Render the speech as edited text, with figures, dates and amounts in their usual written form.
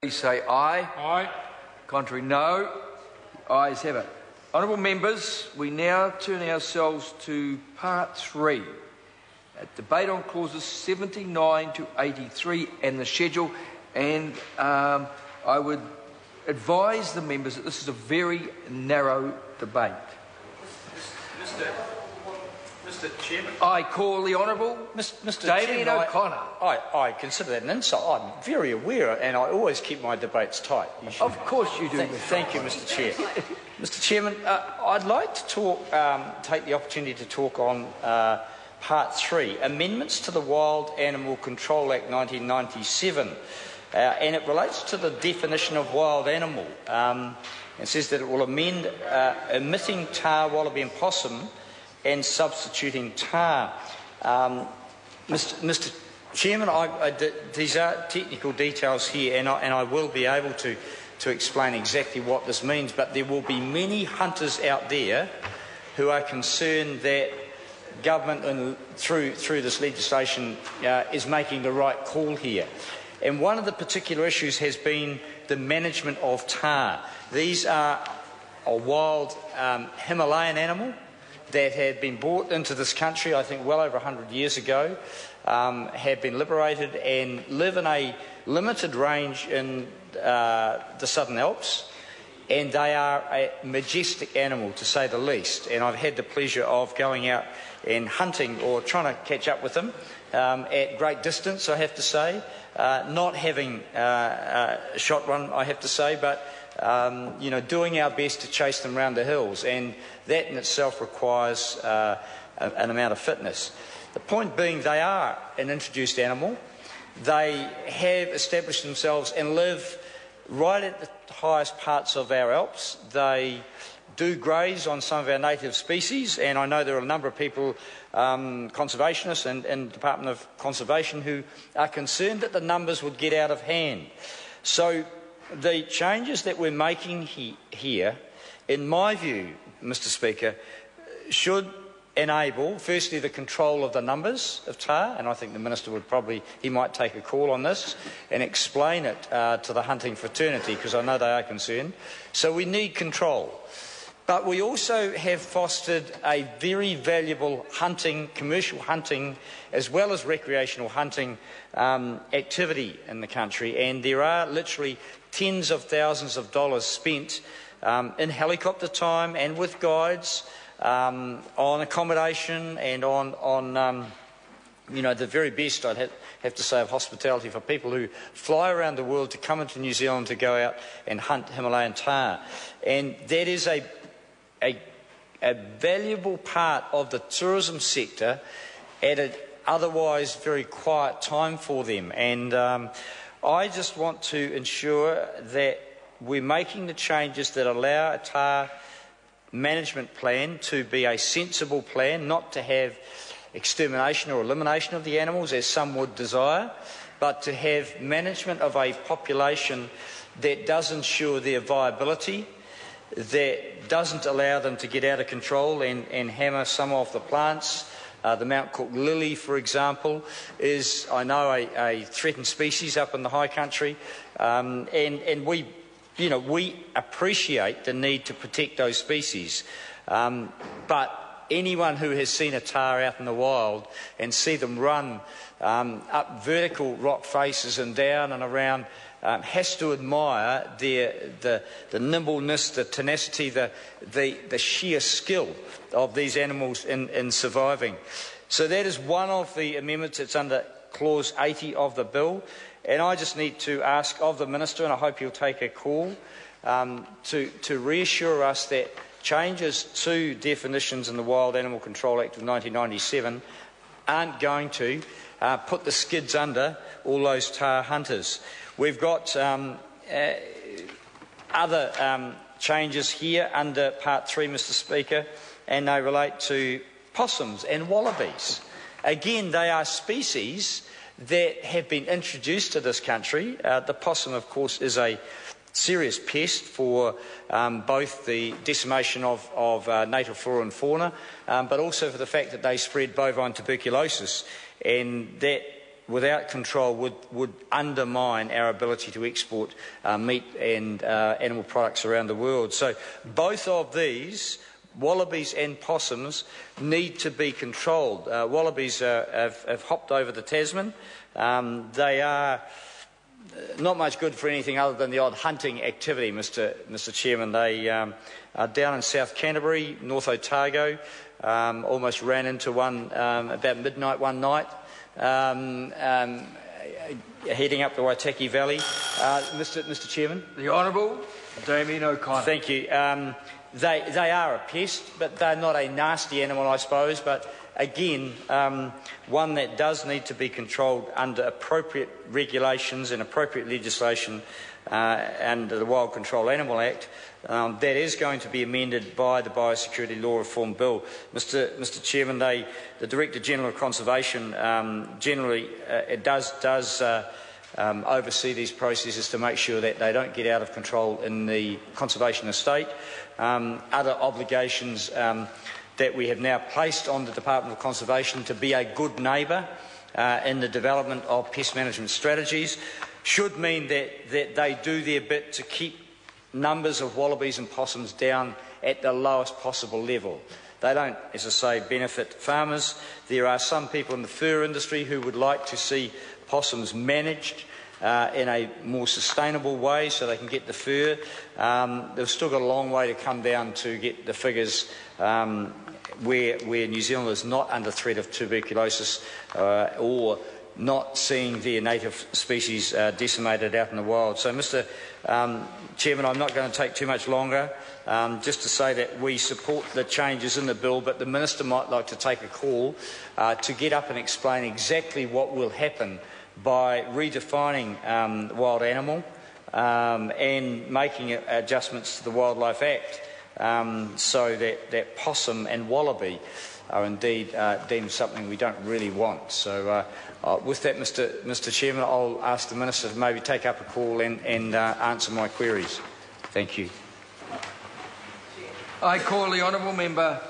Please say aye. Aye. Contrary, no. The ayes have it. Honourable members, we now turn ourselves to part 3. Debate on clauses 79 to 83 and the schedule, and I would advise the members that this is a very narrow debate. Mr. Chairman. I call the Honourable Mr. Damien Chairman, O'Connor. I consider that an insult. I'm very aware, and I always keep my debates tight. Of course you do. Thank you, Mr. Chair. Mr. Chairman, I'd like to take the opportunity to talk on Part 3, Amendments to the Wild Animal Control Act 1997, and it relates to the definition of wild animal. It says that it will amend omitting tar, wallaby and possum and substituting tar. Mr. Chairman, these are technical details here, and I will be able to explain exactly what this means, but there will be many hunters out there who are concerned that government, through this legislation, is making the right call here. And one of the particular issues has been the management of tar. These are a wild Himalayan animal that had been brought into this country, I think, well over 100 years ago, have been liberated and live in a limited range in the Southern Alps, and they are a majestic animal, to say the least. And I've had the pleasure of going out and hunting or trying to catch up with them at great distance, I have to say. Not having shot one, I have to say, but doing our best to chase them around the hills, and that in itself requires an amount of fitness. The point being, they are an introduced animal. They have established themselves and live right at the highest parts of our Alps. They do graze on some of our native species, and I know there are a number of people, conservationists and the Department of Conservation, who are concerned that the numbers would get out of hand. So the changes that we're making here, in my view, Mr. Speaker, should enable, firstly, the control of the numbers of tar, and I think the Minister he might take a call on this and explain it to the hunting fraternity, because I know they are concerned. So we need control. But we also have fostered a very valuable hunting, commercial hunting, as well as recreational hunting activity in the country, and there are literally tens of thousands of dollars spent in helicopter time and with guides on accommodation and on the very best, I'd have to say, of hospitality for people who fly around the world to come into New Zealand to go out and hunt Himalayan tar. And that is a valuable part of the tourism sector at an otherwise very quiet time for them. And I just want to ensure that we're making the changes that allow a tar management plan to be a sensible plan, not to have extermination or elimination of the animals, as some would desire, but to have management of a population that does ensure their viability, that doesn't allow them to get out of control and hammer some of the plants. The Mount Cook lily, for example, is, I know, a threatened species up in the high country, and we appreciate the need to protect those species. But anyone who has seen a tar out in the wild and see them run up vertical rock faces and down and around has to admire the nimbleness, the tenacity, the sheer skill of these animals in surviving. So that is one of the amendments that's under Clause 80 of the bill. And I just need to ask of the Minister, and I hope he'll take a call, to reassure us that changes to definitions in the Wild Animal Control Act of 1997 aren't going to put the skids under all those tar hunters. We've got other changes here under Part 3, Mr. Speaker, and they relate to possums and wallabies. Again, they are species that have been introduced to this country. The possum, of course, is a serious pest for both the decimation of native flora and fauna, but also for the fact that they spread bovine tuberculosis, and that without control would undermine our ability to export meat and animal products around the world. So both of these, wallabies and possums, need to be controlled. Wallabies have hopped over the Tasman. They are not much good for anything other than the odd hunting activity, Mr. Chairman. They are down in South Canterbury, North Otago. Almost ran into one about midnight one night, heading up the Waitaki Valley. Mr. Chairman? The Honourable Damien O'Connor. Thank you. They are a pest, but they're not a nasty animal, I suppose. But again, one that does need to be controlled under appropriate regulations and appropriate legislation under the Wild Control Animal Act. That is going to be amended by the Biosecurity Law Reform Bill. Mr. Chairman, the Director General of Conservation generally does oversee these processes to make sure that they don't get out of control in the conservation estate. Other obligations that we have now placed on the Department of Conservation to be a good neighbour in the development of pest management strategies should mean that they do their bit to keep numbers of wallabies and possums down at the lowest possible level. They don't, as I say, benefit farmers. There are some people in the fur industry who would like to see possums managed in a more sustainable way so they can get the fur. They've still got a long way to come down to get the figures where New Zealand is not under threat of tuberculosis or not seeing their native species decimated out in the wild. So, Mr. Chairman, I'm not going to take too much longer. Just to say that we support the changes in the bill, but the Minister might like to take a call to get up and explain exactly what will happen by redefining wild animal and making adjustments to the Wildlife Act so that possum and wallaby are indeed deemed something we don't really want. So with that, Mr. Chairman, I'll ask the Minister to maybe take up a call and answer my queries. Thank you. I call the Honourable Member